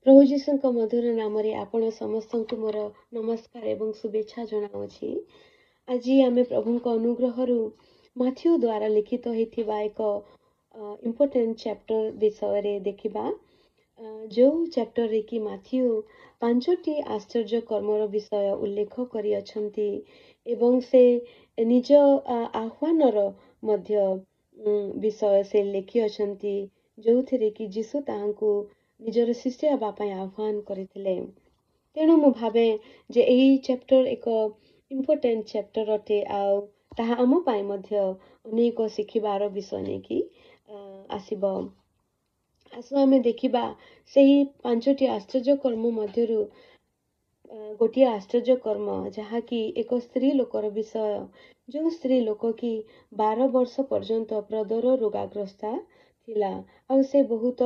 प्रभु जीशुଙ୍କ मधुर नामରେ ଆପଣ ସମସ୍ତଙ୍କୁ ମୋର ନମସ୍କାର ଏବଂ ଶୁଭେଚ୍ଛା ଜଣାଉଛି। ଆଜି ଆମେ ପ୍ରଭୁଙ୍କ ଅନୁଗ୍ରହରୁ ମାଥ୍ୟୁ ଦ୍ୱାରା ଲିଖିତ ହୋଇଥିବା ଏକ ଇମ୍ପୋର୍ଟାଣ୍ଟ ଚାପ୍ଟର ବିଷୟରେ ଦେଖିବା। ଯେଉଁ ଚାପ୍ଟରରେ କି ମାଥ୍ୟୁ 5ଟି ଆଶ୍ଚର୍ଯ୍ୟ କର୍ମର ବିଷୟ ଉଲ୍ଲେଖ କରିଅଛନ୍ତି ଏବଂ ସେ ନିଜ ଆହ୍ୱାନର ମଧ୍ୟ ବିଷୟ ସେ ଲେଖିଅଛନ୍ତି, ଯେଉଁଥିରେ କି ଯୀଶୁ ତାହାଙ୍କୁ ନିଜର ଶିଷ୍ୟ ହେବା ପାଇଁ ଆହ୍ୱାନ କରିଥିଲେ। ତେଣୁ ମୁଁ ଭାବେ ଯେ ଏହି ଚାପ୍ଟର ଏକ ଇମ୍ପୋର୍ଟାଣ୍ଟ ଚାପ୍ଟର ଅଟେ, ଆଉ ତାହା ଆମ ପାଇଁ ମଧ୍ୟ ଅନେକ ଶିଖିବାର ବିଷୟ ନେଇକି ଆସିବ। ଆସ ଆମେ ଦେଖିବା ସେହି 5ଟି ଆଶ୍ଚର୍ଯ୍ୟ କର୍ମ ମଧ୍ୟରୁ ଗୋଟିଏ ଆଶ୍ଚର୍ଯ୍ୟ କର୍ମ, ଯାହାକି ଏକ ସ୍ତ୍ରୀ ଲୋକର ବିଷୟ। ଯେଉଁ ସ୍ତ୍ରୀ ଲୋକ କି 12 ବର୍ଷ ପର୍ଯ୍ୟନ୍ତ ପ୍ରଦର ରୋଗାଗ୍ରସ୍ତ ଥିଲା, ଆଉ ସେ ବହୁତ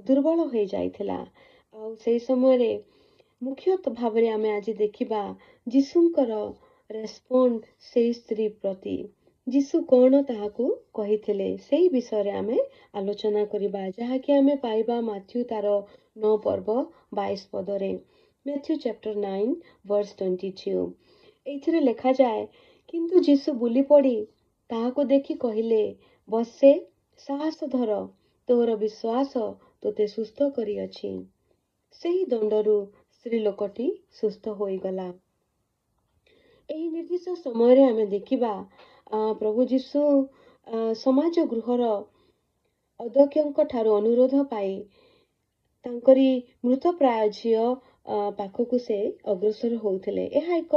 ଦୁର୍ବଳ ହୋଇଯାଇଥିଲା। ଆଉ ସେହି ସମୟରେ ମୁଖ୍ୟତଃ ଭାବରେ ଆମେ ଆଜି ଦେଖିବା ଯୀଶୁଙ୍କର ରେସ୍ପଣ୍ଡ ସେହି ସ୍ତ୍ରୀ ପ୍ରତି। ଯୀଶୁ କ'ଣ ତାହାକୁ କହିଥିଲେ ସେହି ବିଷୟରେ ଆମେ ଆଲୋଚନା କରିବା, ଯାହାକି ଆମେ ପାଇବା ମାଥ୍ୟୁ ତାର 9 ପର୍ବ 22 ପଦରେ। Matthew chapter 9 verse 22। ଏଥିରେ ଲେଖାଯାଏ, କିନ୍ତୁ ଯୀଶୁ ବୁଲି ପଡ଼ି ତାହାକୁ ଦେଖି କହିଲେ, ବସେ, ସାହସ ଧର, ତୋର ବିଶ୍ୱାସ ତୋତେ ସୁସ୍ଥ କରିଅଛି। ସେହି ଦଣ୍ଡରୁ ସ୍ତ୍ରୀ ଲୋକଟି ସୁସ୍ଥ ହୋଇଗଲା। ଏହି ନିର୍ଦ୍ଦିଷ୍ଟ ସମୟରେ ଆମେ ଦେଖିବା ପ୍ରଭୁ ଯୀଶୁ ସମାଜ ଗୃହର ଅଧ୍ୟକ୍ଷଙ୍କ ଠାରୁ ଅନୁରୋଧ ପାଇ ତାଙ୍କରି ମୃତପ୍ରାୟ ଝିଅ ପାଖକୁ ସେ ଅଗ୍ରସର ହେଉଥିଲେ। ଏହା ଏକ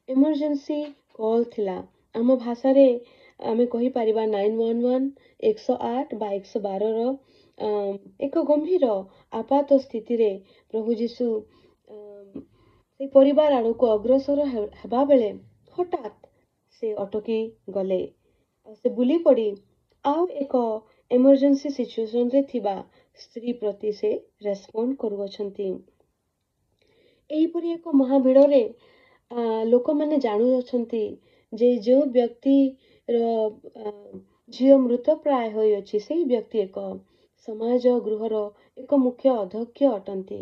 ଏମର୍ଜେନ୍ସି କଲ୍ ଥିଲା। ଆମ ଭାଷାରେ ଆମେ କହିପାରିବା 911, 108 ବା 112ର ଏକ ଗମ୍ଭୀର ଆପାତ ସ୍ଥିତିରେ ପ୍ରଭୁ ଯୀଶୁ ସେ ପରିବାର ଆଡ଼କୁ ଅଗ୍ରସର ହେବା ବେଳେ ହଠାତ୍ ସେ ଅଟକି ଗଲେ। ସେ ବୁଲି ପଡ଼ି ଆଉ ଏକ ଏମର୍ଜେନ୍ସି ସିଚୁଏସନରେ ଥିବା ସ୍ତ୍ରୀ ପ୍ରତି ସେ ରେସ୍ପଣ୍ଡ କରୁଅଛନ୍ତି। ଏହିପରି ଏକ ମହାଭିଡ଼ରେ ଲୋକମାନେ ଜାଣୁଅଛନ୍ତି ଯେ ଯେଉଁ ବ୍ୟକ୍ତିର ଝିଅ ମୃତପ୍ରାୟ ହୋଇଅଛି, ସେହି ବ୍ୟକ୍ତି ଏକ ସମାଜ ଗୃହର ଏକ ମୁଖ୍ୟ ଅଧ୍ୟକ୍ଷ ଅଟନ୍ତି।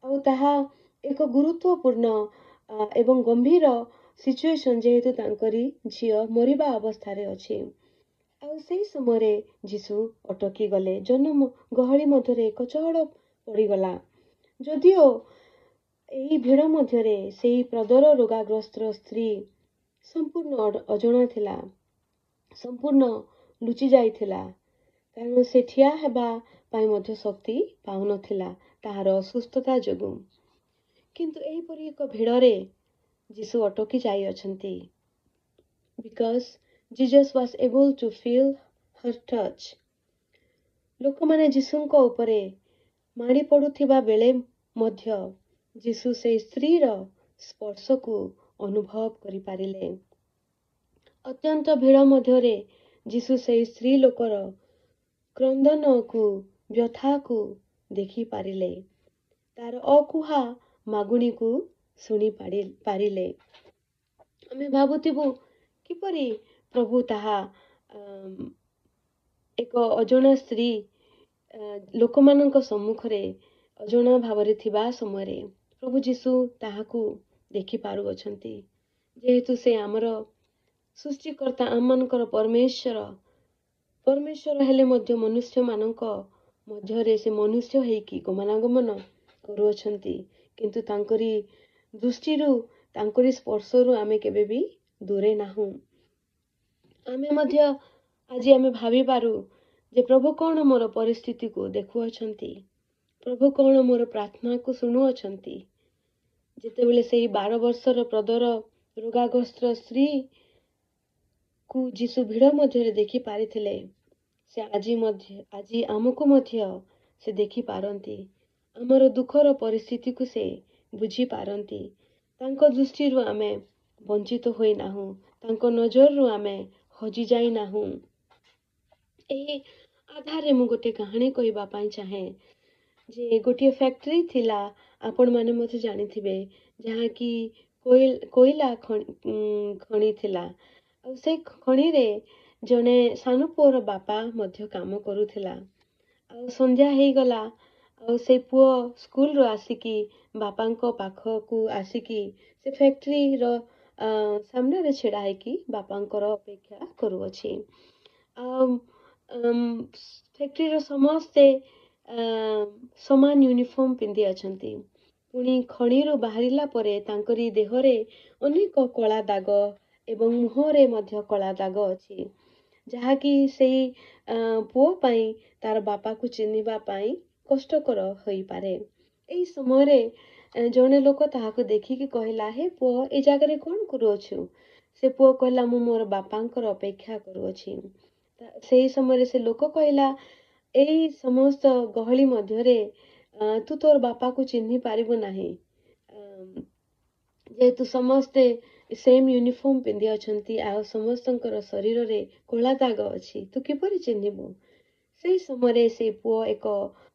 ଆଉ ତାହା ଏକ ଗୁରୁତ୍ୱପୂର୍ଣ୍ଣ ଏବଂ ଗମ୍ଭୀର ସିଚୁଏସନ୍, ଯେହେତୁ ତାଙ୍କରି ଝିଅ ମରିବା ଅବସ୍ଥାରେ ଅଛି। ଆଉ ସେହି ସମୟରେ ଯୀଶୁ ଅଟକି ଗଲେ। ଗହଳି ମଧ୍ୟରେ ଏକ ଚହଳ ପଡ଼ିଗଲା। ଯଦିଓ ଏହି ଭିଡ଼ ମଧ୍ୟରେ ସେହି ପ୍ରଦର ରୋଗାଗ୍ରସ୍ତ ସ୍ତ୍ରୀ ସମ୍ପୂର୍ଣ୍ଣ ଅଜଣା ଥିଲା, ସମ୍ପୂର୍ଣ୍ଣ ଲୁଚି ଯାଇଥିଲା, କାରଣ ସେ ଠିଆ ହେବା ପାଇଁ ମଧ୍ୟ ଶକ୍ତି ପାଉନଥିଲା ତାହାର ଅସୁସ୍ଥତା ଯୋଗୁଁ। କିନ୍ତୁ ଏହିପରି ଏକ ଭିଡ଼ରେ ଯୀଶୁ ଅଟକି ଯାଇଅଛନ୍ତି। Because Jesus was able to feel her touch. ଲୋକମାନେ ଯୀଶୁଙ୍କ ଉପରେ ମାଡ଼ି ପଡ଼ୁଥିବା ବେଳେ ମଧ୍ୟ ଯୀଶୁ ସେହି ସ୍ତ୍ରୀର ସ୍ପର୍ଶକୁ ଅନୁଭବ କରିପାରିଲେ। ଅତ୍ୟନ୍ତ ଭିଡ଼ ମଧ୍ୟରେ ଯୀଶୁ ସେହି ସ୍ତ୍ରୀ ଲୋକର କ୍ରନ୍ଦନକୁ, ବ୍ୟଥାକୁ ଦେଖିପାରିଲେ। ତାର ଅକୁହା ମାଗୁଣିକୁ ଶୁଣି ପାରିଲେ। ଆମେ ଭାବୁଥିବୁ କିପରି ପ୍ରଭୁ ତାହା ଏକ ଅଜଣା ସ୍ତ୍ରୀ ଲୋକମାନଙ୍କ ସମ୍ମୁଖରେ ଅଜଣା ଭାବରେ ଥିବା ସମୟରେ ପ୍ରଭୁ ଯୀଶୁ ତାହାକୁ ଦେଖିପାରୁଅଛନ୍ତି। ଯେହେତୁ ସେ ଆମର ସୃଷ୍ଟିକର୍ତ୍ତା, ଆମମାନଙ୍କର ପରମେଶ୍ୱର ହେଲେ ମଧ୍ୟ ମନୁଷ୍ୟମାନଙ୍କ ମଧ୍ୟରେ ସେ ମନୁଷ୍ୟ ହେଇକି ଗମନାଗମନ କରୁଅଛନ୍ତି। କିନ୍ତୁ ତାଙ୍କରି ଦୃଷ୍ଟିରୁ, ତାଙ୍କରି ସ୍ପର୍ଶରୁ ଆମେ କେବେ ବି ଦୂରେ ନାହୁଁ। ଆମେ ମଧ୍ୟ ଆଜି ଆମେ ଭାବିପାରୁ ଯେ ପ୍ରଭୁ କ'ଣ ମୋର ପରିସ୍ଥିତିକୁ ଦେଖୁଅଛନ୍ତି, ପ୍ରଭୁ କ'ଣ ମୋର ପ୍ରାର୍ଥନାକୁ ଶୁଣୁଅଛନ୍ତି। ଯେତେବେଳେ ସେହି 12 ବର୍ଷର ପ୍ରଦର ରୋଗାଗ୍ରସ୍ତ ସ୍ତ୍ରୀକୁ ଯୀଶୁ ଭିଡ଼ ମଧ୍ୟରେ ଦେଖି ପାରିଥିଲେ, ସେ ଆଜି ଆମକୁ ମଧ୍ୟ ସେ ଦେଖିପାରନ୍ତି। ଆମର ଦୁଃଖର ପରିସ୍ଥିତିକୁ ସେ ବୁଝିପାରନ୍ତି। ତାଙ୍କ ଦୃଷ୍ଟିରୁ ଆମେ ବଞ୍ଚିତ ହୋଇନାହୁଁ, ତାଙ୍କ ନଜରରୁ ଆମେ ହଜିଯାଇ ନାହୁଁ। ଏହି ଆଧାରରେ ମୁଁ ଗୋଟେ କାହାଣୀ କହିବା ପାଇଁ ଚାହେଁ ଯେ ଗୋଟିଏ ଫ୍ୟାକ୍ଟ୍ରି ଥିଲା, ଆପଣମାନେ ମଧ୍ୟ ଜାଣିଥିବେ, ଯାହାକି କୋଇଲା ଖଣି ଥିଲା। ଆଉ ସେ ଖଣିରେ ଜଣେ ସାନ ପୁଅର ବାପା ମଧ୍ୟ କାମ କରୁଥିଲା। ଆଉ ସନ୍ଧ୍ୟା ହେଇଗଲା, ଆଉ ସେ ପୁଅ ସ୍କୁଲରୁ ଆସିକି ବାପାଙ୍କ ପାଖକୁ ଆସିକି ସେ ଫ୍ୟାକ୍ଟ୍ରିର ସାମ୍ନାରେ ଛିଡ଼ା ହେଇକି ବାପାଙ୍କର ଅପେକ୍ଷା କରୁଅଛି। ଫ୍ୟାକ୍ଟ୍ରିର ସମସ୍ତେ ସମାନ ୟୁନିଫର୍ମ ପିନ୍ଧି ଅଛନ୍ତି। ପୁଣି ଖଣିରୁ ବାହାରିଲା ପରେ ତାଙ୍କରି ଦେହରେ ଅନେକ କଳା ଦାଗ ଏବଂ ମୁହଁରେ ମଧ୍ୟ କଳା ଦାଗ ଅଛି, ଯାହାକି ସେଇ ପୁଅ ପାଇଁ ତାର ବାପାକୁ ଚିହ୍ନିବା ପାଇଁ କଷ୍ଟକର ହୋଇପାରେ। ଏହି ସମୟରେ ଜଣେ ଲୋକ ତାହାକୁ ଦେଖିକି କହିଲା, ହେ ପୁଅ, ଏ ଜାଗାରେ କ'ଣ କରୁଅଛୁ? ସେ ପୁଅ କହିଲା, ମୁଁ ମୋର ବାପାଙ୍କର ଅପେକ୍ଷା କରୁଅଛି। ସେହି ସମୟରେ ସେ ଲୋକ କହିଲା, ଏଇ ସମସ୍ତ ଗହଳି ମଧ୍ୟରେ ତୁ ତୋର ବାପାକୁ ଚିହ୍ନି ପାରିବୁ ନାହିଁ, ଯେହେତୁ ସମସ୍ତେ ସେମ୍ ୟୁନିଫର୍ମ ପିନ୍ଧି ଅଛନ୍ତି ଆଉ ସମସ୍ତଙ୍କର ଶରୀରରେ କଳା ଦାଗ ଅଛି, ତୁ କିପରି ଚିହ୍ନିବୁ? ସେହି ସମୟରେ ସେ ପୁଅ ଏକ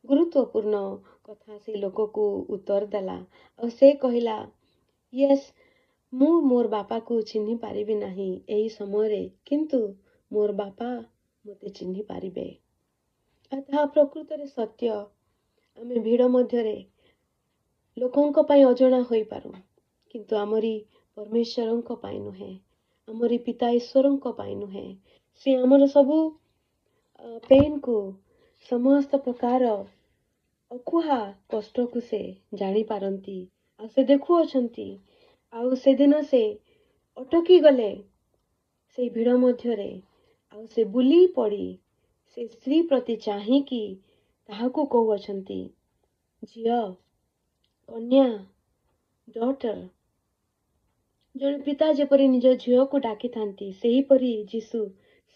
ଗୁରୁତ୍ୱପୂର୍ଣ୍ଣ କଥା ସେ ଲୋକକୁ ଉତ୍ତର ଦେଲା ଆଉ ସେ କହିଲା, ୟେସ୍, ମୁଁ ମୋର ବାପାକୁ ଚିହ୍ନି ପାରିବି ନାହିଁ ଏହି ସମୟରେ, କିନ୍ତୁ ମୋର ବାପା ମୋତେ ଚିହ୍ନି ପାରିବେ। ଆଉ ତାହା ପ୍ରକୃତରେ ସତ୍ୟ। ଆମେ ଭିଡ଼ ମଧ୍ୟରେ ଲୋକଙ୍କ ପାଇଁ ଅଜଣା ହୋଇପାରୁ, କିନ୍ତୁ ଆମରି ପରମେଶ୍ୱରଙ୍କ ପାଇଁ ନୁହେଁ, ଆମରି ପିତା ଈଶ୍ୱରଙ୍କ ପାଇଁ ନୁହେଁ। ସେ ଆମର ସବୁ ପେନ୍କୁ, ସମସ୍ତ ପ୍ରକାର ଅକୁହା କଷ୍ଟକୁ ସେ ଜାଣିପାରନ୍ତି ଆଉ ସେ ଦେଖୁଅଛନ୍ତି। ଆଉ ସେଦିନ ସେ ଅଟକି ଗଲେ ସେଇ ଭିଡ଼ ମଧ୍ୟରେ ଆଉ ସେ ବୁଲି ପଡ଼ି ସେ ସ୍ତ୍ରୀ ପ୍ରତି ଚାହିଁକି ତାହାକୁ କହୁଅଛନ୍ତି, ଝିଅ, କନ୍ୟା, ଡଟର। ଜଣେ ପିତା ଯେପରି ନିଜ ଝିଅକୁ ଡାକିଥାନ୍ତି, ସେହିପରି ଯୀଶୁ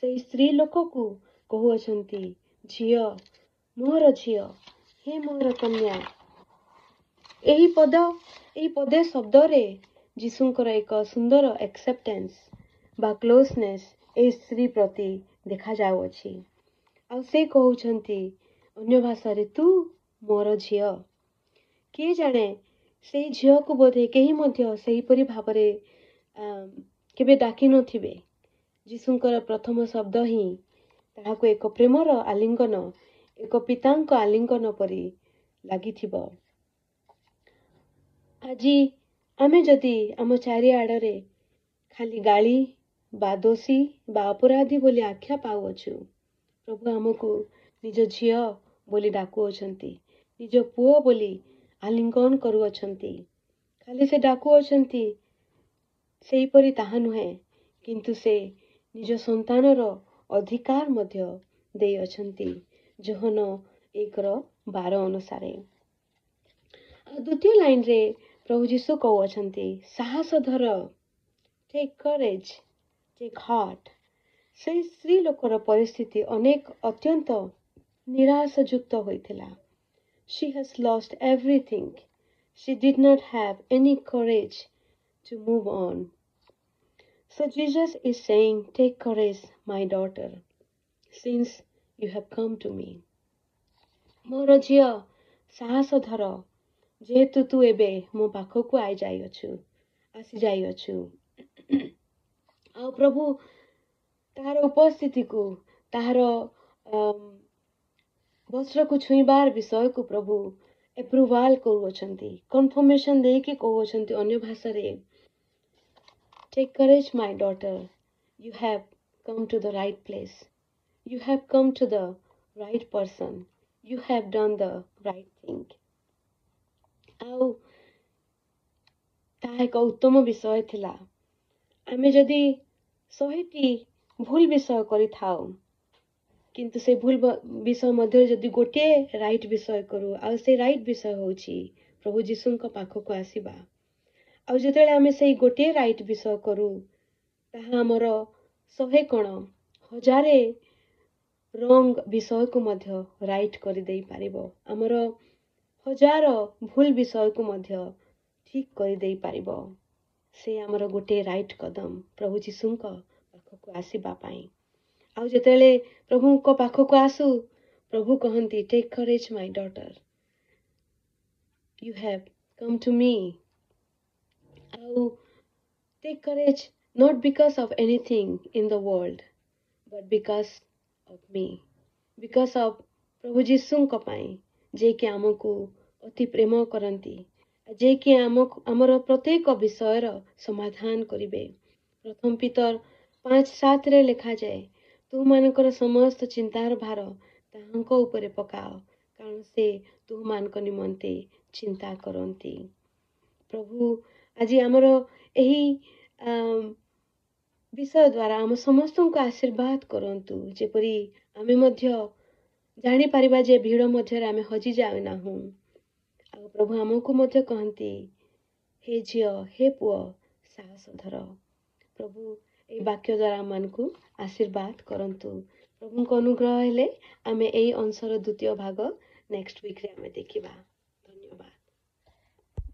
ସେଇ ସ୍ତ୍ରୀ ଲୋକକୁ କହୁଅଛନ୍ତି, ଝିଅ, ମୋର ଝିଅ, ହେ ମୋର କନ୍ୟା। ଏହି ପଦେ ଶବ୍ଦରେ ଯୀଶୁଙ୍କର ଏକ ସୁନ୍ଦର ଆକ୍ସେପ୍ଟାନ୍ସ ବା କ୍ଲୋଜନେସ୍ ଏହି ସ୍ତ୍ରୀ ପ୍ରତି ଦେଖାଯାଉଅଛି। ଆଉ ସେ କହୁଛନ୍ତି ଅନ୍ୟ ଭାଷାରେ, ତୁ ମୋର ଝିଅ। କିଏ ଜାଣେ, ସେଇ ଝିଅକୁ ବୋଧେ କେହି ମଧ୍ୟ ସେହିପରି ଭାବରେ କେବେ ଡାକି ନଥିବେ। ଯୀଶୁଙ୍କର ପ୍ରଥମ ଶବ୍ଦ ହିଁ ତାହାକୁ ଏକ ପ୍ରେମର ଆଲିଙ୍ଗନ, ଏକ ପିତାଙ୍କ ଆଲିଙ୍ଗନ ପରି ଲାଗିଥିବ। ଆଜି ଆମେ ଯଦି ଆମ ଚାରିଆଡ଼ରେ ଖାଲି ଗାଳି ବା ଦୋଷୀ ବା ଅପରାଧୀ ବୋଲି ଆଖ୍ୟା ପାଉଅଛୁ, ପ୍ରଭୁ ଆମକୁ ନିଜ ଝିଅ ବୋଲି ଡାକୁଅଛନ୍ତି, ନିଜ ପୁଅ ବୋଲି ଆଲିଙ୍ଗନ କରୁଅଛନ୍ତି। ଖାଲି ସେ ଡାକୁଅଛନ୍ତି ସେହିପରି ତାହା ନୁହେଁ, କିନ୍ତୁ ସେ ନିଜ ସନ୍ତାନର ଅଧିକାର ମଧ୍ୟ ଦେଇଅଛନ୍ତି ଯୋହନ 1:12 ଅନୁସାରେ। ଆଉ ଦ୍ୱିତୀୟ ଲାଇନରେ ପ୍ରଭୁ ଯୀଶୁ କହୁଅଛନ୍ତି, ସାହସ ଧର, ଟେକ୍ କରେଜ୍, ଟେକ୍ ହାର୍ଟ। ସେହି ସ୍ତ୍ରୀ ଲୋକର ପରିସ୍ଥିତି ଅତ୍ୟନ୍ତ ନିରାଶାଯୁକ୍ତ ହୋଇଥିଲା। She has lost everything. She did not have any courage to move on. So Jesus is saying, take courage, my daughter, since you have come to me. ମୋର ଝିଅ, ସାହସ ଧର, ଯେହେତୁ ତୁ ଏବେ ମୋ ପାଖକୁ ଆସିଯାଇଅଛୁ। ଆଉ ପ୍ରଭୁ ତାହାର ଉପସ୍ଥିତିକୁ, ତାହାର ବସ୍ତ୍ରକୁ ଛୁଇଁବାର ବିଷୟକୁ ପ୍ରଭୁ ଏପ୍ରୁଭାଲ କରୁଅଛନ୍ତି, କନଫର୍ମେସନ ଦେଇକି କହୁଅଛନ୍ତି ଅନ୍ୟ ଭାଷାରେ, Take courage, my daughter. You have come to the right place. You have come to the right person. You have done the right thing. ଆଉ ତାହା ଏକ ଉତ୍ତମ ବିଷୟ ଥିଲା। ଆମେ ଯଦି 100ଟି ଭୁଲ ବିଷୟ କରିଥାଉ, କିନ୍ତୁ ସେ ଭୁଲ ବିଷୟ ମଧ୍ୟରେ ଯଦି ଗୋଟିଏ ରାଇଟ୍ ବିଷୟ କରୁ, ଆଉ ସେ ରାଇଟ୍ ବିଷୟ ହେଉଛି ପ୍ରଭୁ ଯୀଶୁଙ୍କ ପାଖକୁ ଆସିବା। ଆଉ ଯେତେବେଳେ ଆମେ ସେଇ ଗୋଟିଏ ରାଇଟ୍ ବିଷୟ କରୁ, ତାହା ଆମର 100 କ'ଣ 1000 ରଙ୍ଗ ବିଷୟକୁ ମଧ୍ୟ ରାଇଟ୍ କରିଦେଇ ପାରିବ। ଆମର 1000 ଭୁଲ ବିଷୟକୁ ମଧ୍ୟ ଠିକ୍ କରିଦେଇ ପାରିବ। ସେ ଆମର ଗୋଟିଏ ରାଇଟ୍ କଦମ ପ୍ରଭୁ ଯୀଶୁଙ୍କ ପାଖକୁ ଆସିବା ପାଇଁ। ଆଉ ଯେତେବେଳେ ପ୍ରଭୁଙ୍କ ପାଖକୁ ଆସୁ, ପ୍ରଭୁ କହନ୍ତି, take courage, my daughter, you have come to me. ଆଉ take courage not because of anything in the world, but because of me, because of ପ୍ରଭୁ ଯୀଶୁଙ୍କ ପାଇଁ, ଯିଏକି ଆମକୁ ଅତି ପ୍ରେମ କରନ୍ତି, ଯିଏକି ଆମର ପ୍ରତ୍ୟେକ ବିଷୟର ସମାଧାନ କରିବେ। ପ୍ରଥମ ପିତର 5:7ରେ ଲେଖାଯାଏ, ତୁମମାନଙ୍କର ସମସ୍ତ ଚିନ୍ତାର ଭାର ତାହାଙ୍କ ଉପରେ ପକାଅ, କାରଣ ସେ ତୁମମାନଙ୍କ ନିମନ୍ତେ ଚିନ୍ତା କରନ୍ତି। ପ୍ରଭୁ ଆଜି ଆମର ଏହି ବିଷୟ ଦ୍ୱାରା ଆମ ସମସ୍ତଙ୍କୁ ଆଶୀର୍ବାଦ କରନ୍ତୁ, ଯେପରି ଆମେ ମଧ୍ୟ ଜାଣିପାରିବା ଯେ ଭିଡ଼ ମଧ୍ୟରେ ଆମେ ହଜି ଯାଉନାହୁଁ। ଆଉ ପ୍ରଭୁ ଆମକୁ ମଧ୍ୟ କହନ୍ତି, ହେ ଝିଅ, ହେ ପୁଅ, ସାହସ ଧର। ପ୍ରଭୁ ଏହି ବାକ୍ୟ ଦ୍ୱାରା ଆମମାନଙ୍କୁ ଆଶୀର୍ବାଦ କରନ୍ତୁ। ପ୍ରଭୁଙ୍କ ଅନୁଗ୍ରହ ହେଲେ ଆମେ ଏହି ଅଂଶର ଦ୍ୱିତୀୟ ଭାଗ ନେକ୍ସଟ ୱିକରେ ଆମେ ଦେଖିବା।